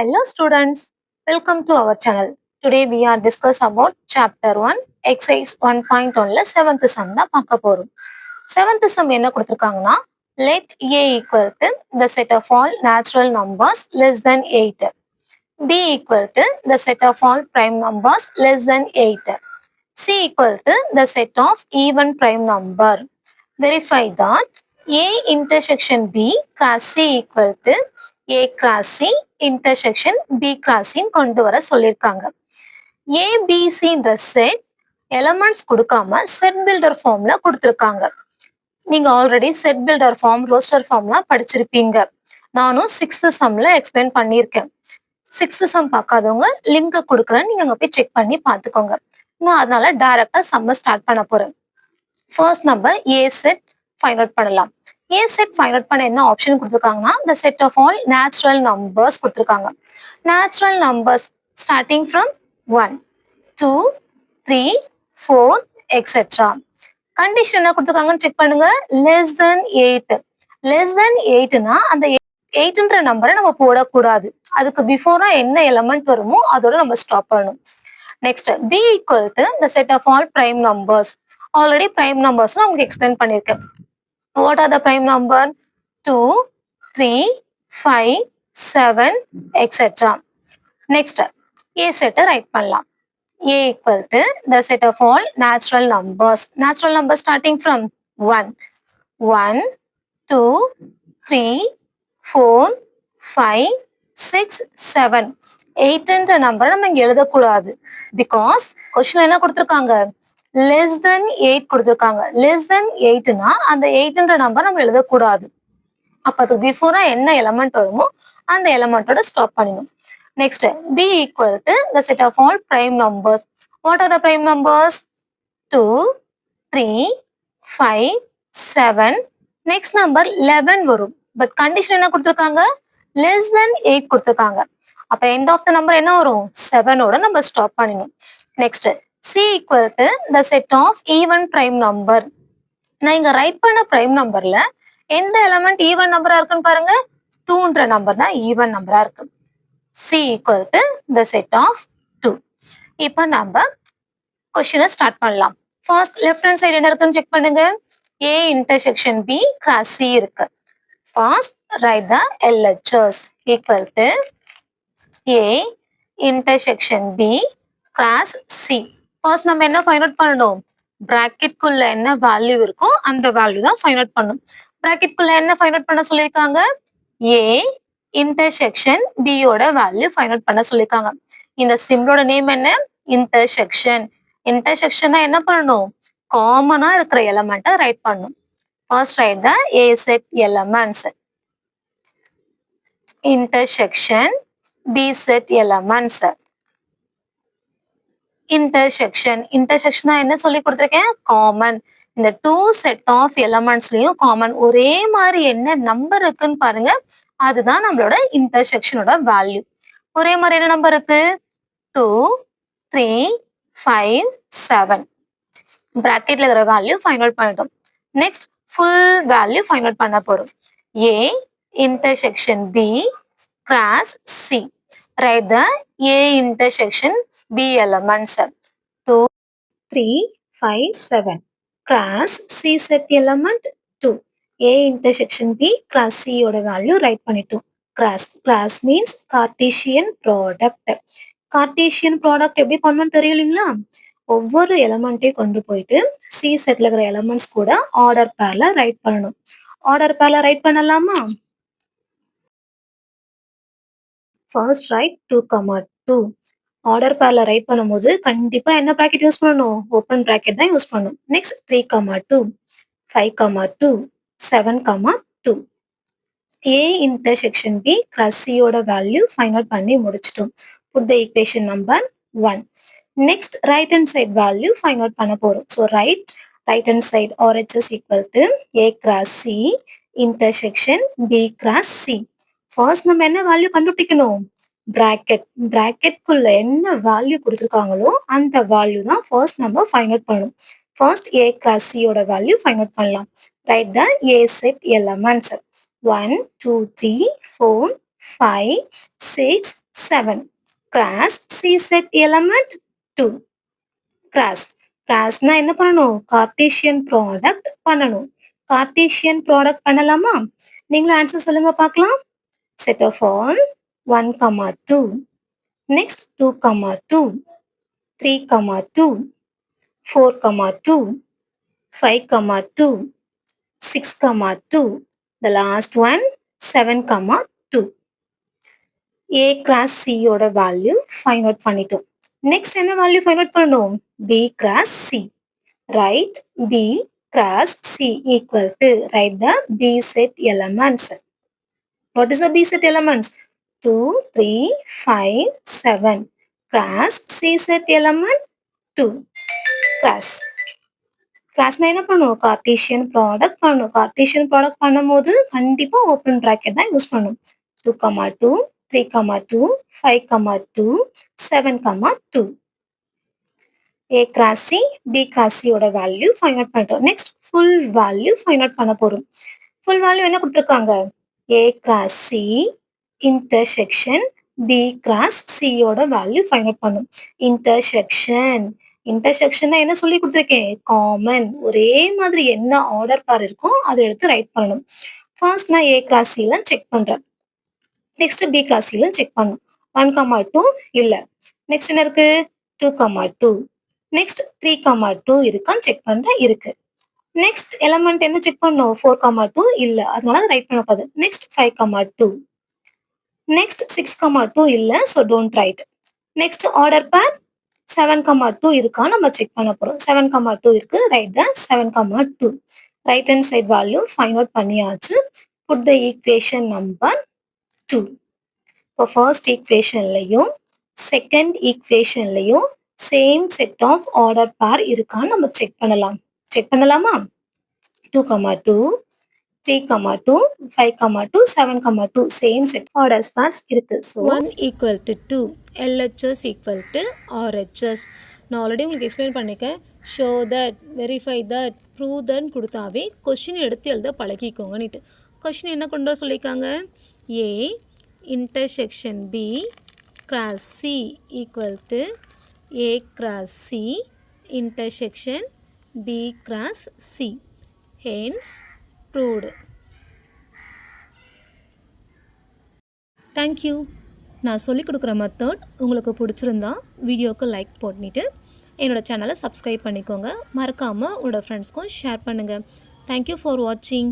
Hello students, welcome to our channel. Today we are discuss about chapter 1 exercise 1.1ல 7th sum தான் பார்க்க போறோம். 7th sum என்ன கொடுத்திருக்காங்கன்னா let a equal to the set of all natural numbers less than 8, b equal to the set of all prime numbers less than 8, c equal to the set of even prime number. Verify that a intersection b cross c equal to a cross c intersection b cross c கொண்டு வர சொல்லியிருக்காங்க. ABCன்ற set elements கொடுக்காம set builder ஃபார்ம்ல கொடுத்துருக்காங்க. நீங்க already set builder form roster ஃபார்ம்லாம் படிச்சிருப்பீங்க. நானும் 6th சம்ல எக்ஸ்பிளைன் பண்ணியிருக்கேன். 6th சம் பார்க்காதவங்க லிங்க் கொடுக்குறேன், நீங்க அங்க போய் செக் பண்ணி பார்த்துக்கோங்க. நான் அதனால டைரக்டா சம்ம ஸ்டார்ட் பண்ண போறேன். ஃபர்ஸ்ட் நம்பர் ஏ செட் ஃபைண்ட் அவுட் பண்ணலாம். ஏ செட் ஃபைண்ட் அவுட் பண்ண என்ன ஆப்ஷன் கொடுத்துருக்காங்கன்னா the set of all natural numbers கொடுத்துருக்காங்க. natural numbers starting from 1, 2, 3, 4 etc. Condition என்ன கொடுத்துருக்காங்கன்னு செக் பண்ணுங்க. less than 8. less than 8னா அந்த 8ன்ற நம்பரை நம்ம போடக்கூடாது. அதுக்கு பிஃபோரா என்ன எலமெண்ட் வருமோ அதோட நம்ம ஸ்டாப் பண்ணணும். Next b equal to the set of all prime numbers. Already prime numbers உங்களுக்கு எக்ஸ்பிளைன் பண்ணியிருக்கேன். What are the prime number? 2, 3, 5, 7 etc. Next a set write பண்ணலாம். a equal to the set of all natural numbers. Natural numbers starting from 1, 1, 2, 3, 4, 5, 6, 7. 8ன்ற நம்பரை நம்ம இங்க எழுதக்கூடாது. Because question என்ன கொடுத்துருக்காங்க, less than 8 கொடுத்துருக்காங்க. லெஸ் தென் 8னா அந்த 8ன்ற நம்பர் நம்ம எழுதக்கூடாது. அப்ப அதுக்கு பிஃபோரா என்ன எலமெண்ட் வருமோ அந்த எலமெண்டோட ஸ்டாப் பண்ணிடணும். Next b equal to the set of all prime numbers. What are the prime numbers? 2, 3, 5, 7. Next number 11 வரும். பட் கண்டிஷன் என்ன கொடுத்துருக்காங்க, லெஸ் தென் 8 கொடுத்துருக்காங்க. அப்ப எண்ட் ஆஃப் த நம்பர் என்ன வரும், 7ஓட நம்ம ஸ்டாப் பண்ணிடணும். Next c equal to the set of even prime number. நான் இங்க ரைட் பண்ண prime நம்பர்ல எந்த எலமெண்ட் ஈவன் நம்பரா இருக்குன்னு பாருங்க. 2ன்ற நம்பர் தான் ஈவன் நம்பரா இருக்கு. c equal to the set of 2. இப்போ நம்ம கொஸ்டினை ஸ்டார்ட் பண்ணலாம். ஃபர்ஸ்ட் லெஃப்ட் ஹேண்ட் சைடு என்ன இருக்குன்னு செக் பண்ணுங்க. a intersection b cross c இருக்கு. First write the LHS equal to a intersection b cross c. First நம்ம என்ன ஃபைண்ட் அவுட் பண்ணணும், பிராக்கெட்குள்ள என்ன வேல்யூ இருக்கோ அந்த வேல்யூ தான் ஃபைண்ட் அவுட் பண்ணணும். பிராக்கெட்குள்ள என்ன ஃபைண்ட் அவுட் பண்ண சொல்லியிருக்காங்க, a இன்டர்செக்ஷன் b யோட வேல்யூ ஃபைண்ட் அவுட் பண்ண சொல்லியிருக்காங்க. இந்த சிம்பிளோட நேம் என்ன, இன்டர்செக்ஷன். இன்டர்செக்ஷனா என்ன பண்ணணும், காமனா இருக்கிற எலமெண்ட்டை ரைட் பண்ணணும். First write the a set elements, intersection b set elements. Intersection, இன்டர்செக்ஷனா என்ன சொல்லி கொடுத்துருக்கேன், காமன். இந்த 2 செட் ஆஃப் எலமெண்ட்ஸ்லயும் காமன் ஒரே மாதிரி என்ன நம்பர் இருக்குன்னு பாருங்க, அதுதான் நம்மளோட இன்டர்செக்ஷனோட வேல்யூ. ஒரே மாதிரி என்ன நம்பர் இருக்கு, 2, 3, 5, 7. பிராக்கெட்ல இருக்கிற வேல்யூ ஃபைண்ட் அவுட் பண்ணிட்டோம். Next full value find out பண்ண போறோம். a intersection b cross c. Write the a intersection b elements. 2, 3, 5, 7. Cross c set element 2. a intersection b cross c யோட வேல்யூ ரைட் பண்ணிட்டோம். Cross means Cartesian product. Cartesian product எப்படி பண்ணணும்னு தெரியலீங்களா, ஒவ்வொரு எலமெண்ட்டையும் கொண்டு போயிட்டு C செட்ல இருக்கிற எலமெண்ட்ஸ் கூட ஆர்டர் பேர்ல ரைட் பண்ணணும். ஆர்டர் பேர்ல ரைட் பண்ணலாமா, ஃபர்ஸ்ட் ரைட் 2, 2. ஆர்டர் பேர்ல ரைட் பண்ணும்போது கண்டிப்பா என்ன பிராக்கெட் யூஸ் பண்ணணும், ஓப்பன் பிராக்கெட் தான் யூஸ் பண்ணணும். Next 3, 2, 5, 2, 7, 2. a intersection b cross c யோட வேல்யூ ஃபைண்ட் அவுட் பண்ணி முடிச்சிட்டோம். put the equation number 1. Next right hand side value find out பண்ண போறோம். So right hand side RHS equal to a cross c intersection b cross c. First நம்ம என்ன value கண்டுபிடிக்கணும், பிராக்கெட்குள்ள என்ன value கொடுத்துருக்காங்களோ அந்த வேல்யூ தான் ஃபர்ஸ்ட் நம்ம ஃபைண்ட் அவுட் பண்ணணும். ஃபர்ஸ்ட் a cross c யோட வேல்யூ ஃபைண்ட் அவுட் பண்ணலாம். Right the a set elements 1, 2, 3, 4, 5, 6, 7. Cross C set element 2. Cross. Crossனா என்ன பண்ணணும்? கார்ட்டீசியன் ப்ராடக்ட் பண்ணணும். கார்ட்டீசியன் ப்ராடக்ட் பண்ணலாமா? நீங்களும் ஆன்சர் சொல்லுங்க பார்க்கலாம். Set of all 1, 2. Next 2, 2. 3, 2. 4, 2. 5, 2. 6, 2. The last one 7, 2. A cross C ஓட வேல்யூ ஃபைண்ட் அவுட் பண்ணிட்டோம். நெக்ஸ்ட் என்ன வேல்யூ ஃபைண்ட் அவுட் பண்ணணும்? B cross C. Write B cross C equal to, write the B set elements. What is the B set elements? 2, 3, 5, 7. Cross C set element 2. Cross. கிளாஸ்னா என்ன பண்ணுவோம்? Cartesian product பண்ணணும். Cartesian product பண்ணும்போது கண்டிப்பா open bracket தான் use பண்ணணும். 2, 2, 3, 2, 5, 2, 7, 2. A cross C, B cross C ஓட value find out பண்ணிட்டோம். Next full value find out பண்ண போறோம். ஃபுல் வேல்யூ என்ன கொடுத்துருக்காங்க? A cross C intersection B cross C ஓட வேல்யூ ஃபைண்ட் அவுட் பண்ணும். இன்டர்செக்ஷன்னா என்ன சொல்லி கொடுத்துருக்கேன்? காமன். ஒரே மாதிரி என்ன ஆர்டர் பார் இருக்கோ அதை எடுத்து ரைட் பண்ணணும். ஃபர்ஸ்ட் நான் A cross C ல செக் பண்றேன். நெக்ஸ்ட் B cross C ல செக் பண்ணும். 1, 2 இல்ல. நெக்ஸ்ட் என்ன இருக்கு? 2, 2. நெக்ஸ்ட் 3, 2 இருக்கான்னு செக் பண்றேன். இருக்கு. நெக்ஸ்ட் எலமெண்ட் என்ன செக் பண்ணும்? 4, 2 இல்ல. அதனால ரைட் பண்ணக்கூடாது. நெக்ஸ்ட் 5, 2. நெக்ஸ்ட் 6, 2 இல்ல. So don't write. Next order பேர் 7, 2 இருக்கா நம்ம செக் பண்ண போறோம். 7, 2 இருக்கு. Write the 7, 2. Right hand side value find out பண்ணியாச்சு. Put the equation number 2. இப்போ ஃபர்ஸ்ட் ஈக்குவேஷன்லையும் செகண்ட் ஈக்குவேஷன்லையும் same set of order pair இருக்கான்னு நம்ம செக் பண்ணலாம். செக் பண்ணலாமா? 2, 2, 3, 2, 5, 2, 7, 2 சேம் செட் ஆர்டர்ஸ் பேர்ஸ் இருக்கு. So 1 equal to 2, LHS equal to RHS. நான் ஆல்ரெடி உங்களுக்கு எக்ஸ்பிளைன் பண்ணிக்கேன். Show that, verify that, prove that கொடுத்தாவே கொஷின் எடுத்து எழுத பழகிக்கோங்கன்னுட்டு. கொஷின் என்ன கொண்டு வர சொல்லியிருக்காங்க? A intersection B cross C equal to A cross C intersection B cross C. Hence proved. Thank you. நான் சொல்லிக் கொடுக்குற மெத்தட் உங்களுக்கு பிடிச்சிருந்தா வீடியோவுக்கு லைக் பண்ணிவிட்டு என்னோடய சேனலை சப்ஸ்கிரைப் பண்ணிக்கோங்க. மறக்காமல் உங்களோட ஃப்ரெண்ட்ஸ்க்கும் ஷேர் பண்ணுங்கள். தேங்க்யூ ஃபார் வாட்சிங்.